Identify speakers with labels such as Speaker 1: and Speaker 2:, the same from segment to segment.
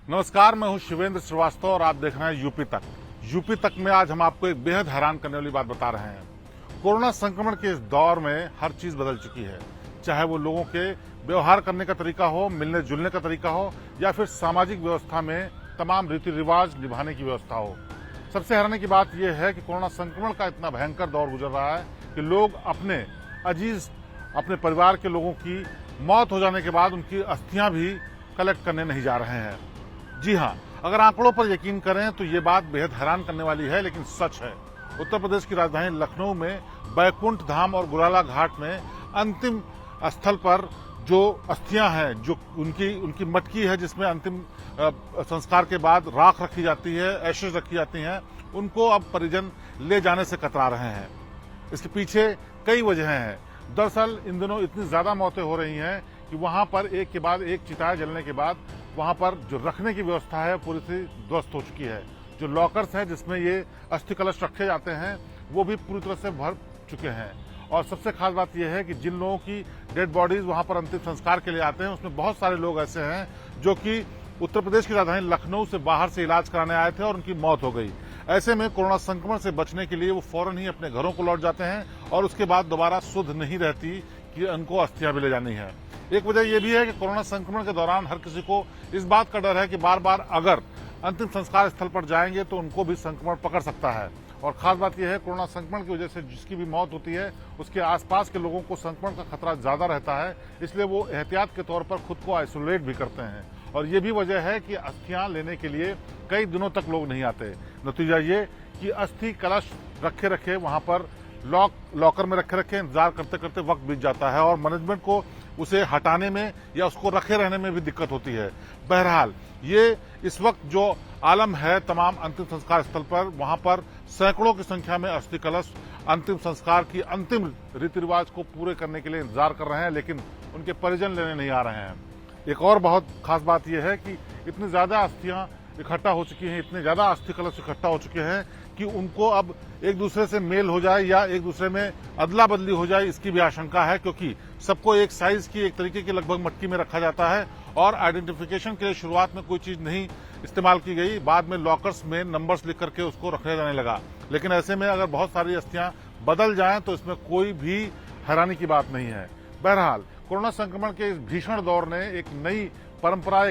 Speaker 1: नमस्कार, मैं हूं शिवेंद्र श्रीवास्तव और आप देख रहे हैं यूपी तक। यूपी तक में आज हम आपको एक बेहद हैरान करने वाली बात बता रहे हैं। कोरोना संक्रमण के इस दौर में हर चीज बदल चुकी है, चाहे वो लोगों के व्यवहार करने का तरीका हो, मिलने जुलने का तरीका हो, या फिर सामाजिक व्यवस्था में तमाम रीति रिवाज निभाने की व्यवस्था हो। सबसे हैरानी की बात यह है कि कोरोना संक्रमण का इतना भयंकर दौर गुजर रहा है कि लोग अपने अजीज, अपने परिवार के लोगों की मौत हो जाने के बाद उनकी अस्थियां भी कलेक्ट करने नहीं जा रहे हैं। जी हां, अगर आंकड़ों पर यकीन करें तो ये बात बेहद हैरान करने वाली है, लेकिन सच है। उत्तर प्रदेश की राजधानी लखनऊ में बैकुंठ धाम और गुलाला घाट में अंतिम स्थल पर जो अस्थियां हैं, जो उनकी मटकी है जिसमें अंतिम संस्कार के बाद राख रखी जाती है, एशेज रखी जाती हैं, उनको अब परिजन ले जाने से कतरा रहे हैं। इसके पीछे कई वजहें हैं। दरअसल इन दिनों इतनी ज्यादा मौतें हो रही हैं कि वहां पर एक के बाद एक चिताएं जलने के बाद वहां पर जो रखने की व्यवस्था है पूरी से ध्वस्त हो चुकी है। जो लॉकर्स हैं जिसमें ये अस्थि कलश रखे जाते हैं वो भी पूरी तरह से भर चुके हैं। और सबसे खास बात यह है कि जिन लोगों की डेड बॉडीज वहां पर अंतिम संस्कार के लिए आते हैं उसमें बहुत सारे लोग ऐसे हैं जो कि उत्तर प्रदेश की राजधानी लखनऊ से बाहर से इलाज कराने आए थे और उनकी मौत हो गई। ऐसे में कोरोना संक्रमण से बचने के लिए वो फौरन ही अपने घरों को लौट जाते हैं और उसके बाद दोबारा सुध नहीं रहती कि उनको अस्थियां भी ले जानी है। एक वजह यह भी है कि कोरोना संक्रमण के दौरान हर किसी को इस बात का डर है कि बार बार अगर अंतिम संस्कार स्थल पर जाएंगे तो उनको भी संक्रमण पकड़ सकता है। और खास बात यह है, कोरोना संक्रमण की वजह से जिसकी भी मौत होती है उसके आसपास के लोगों को संक्रमण का खतरा ज्यादा रहता है, इसलिए वो एहतियात के तौर पर खुद को आइसोलेट भी करते हैं। और ये भी वजह है कि अस्थियां लेने के लिए कई दिनों तक लोग नहीं आते। नतीजा ये कि अस्थि कलश रखे रखे वहां पर लॉकर में रखे इंतजार करते करते वक्त बीत जाता है और मैनेजमेंट को उसे हटाने में या उसको रखे रहने में भी दिक्कत होती है। बहरहाल ये इस वक्त जो आलम है तमाम अंतिम संस्कार स्थल पर, वहां पर सैकड़ों की संख्या में अस्थि कलश अंतिम संस्कार की अंतिम रीति रिवाज को पूरे करने के लिए इंतजार कर रहे हैं, लेकिन उनके परिजन लेने नहीं आ रहे हैं। एक और बहुत खास बात यह है कि इतनी ज्यादा अस्थियां इकट्ठा हो चुकी हैं, इतने ज्यादा अस्थि कलश इकट्ठा हो चुके हैं कि उनको अब एक दूसरे से मेल हो जाए या एक दूसरे में अदला बदली हो जाए, इसकी भी आशंका है, क्योंकि सबको एक साइज की, एक तरीके की लगभग मटकी में रखा जाता है और आइडेंटिफिकेशन के लिए शुरुआत में कोई चीज नहीं इस्तेमाल की गई, बाद में लॉकर्स में नंबर्स लिख करके उसको रखा जाने लगा। लेकिन ऐसे में अगर बहुत सारी अस्थियां बदल जाएं तो इसमें कोई भी हैरानी की बात नहीं है। बहरहाल कोरोना संक्रमण के इस भीषण दौर ने एक नई परंपरा,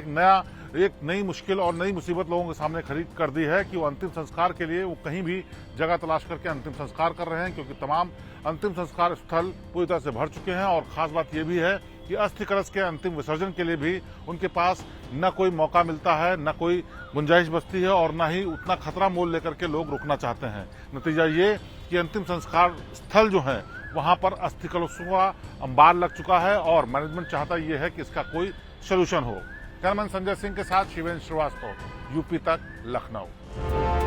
Speaker 1: एक नई मुश्किल और नई मुसीबत लोगों के सामने खड़ी कर दी है कि वो अंतिम संस्कार के लिए वो कहीं भी जगह तलाश करके अंतिम संस्कार कर रहे हैं, क्योंकि तमाम अंतिम संस्कार स्थल पूरी तरह से भर चुके हैं। और खास बात यह भी है कि अस्थि कलश के अंतिम विसर्जन के लिए भी उनके पास न कोई मौका मिलता है, न कोई गुंजाइश बचती है और न ही उतना खतरा मोल लेकर के लोग रुकना चाहते हैं। नतीजा ये कि अंतिम संस्कार स्थल जो है वहां पर अस्थि कलशों का अंबार लग चुका है और मैनेजमेंट चाहता यह है कि इसका कोई सोल्यूशन हो। कैमरामैन संजय सिंह के साथ शिवेंद्र श्रीवास्तव, यूपी तक, लखनऊ।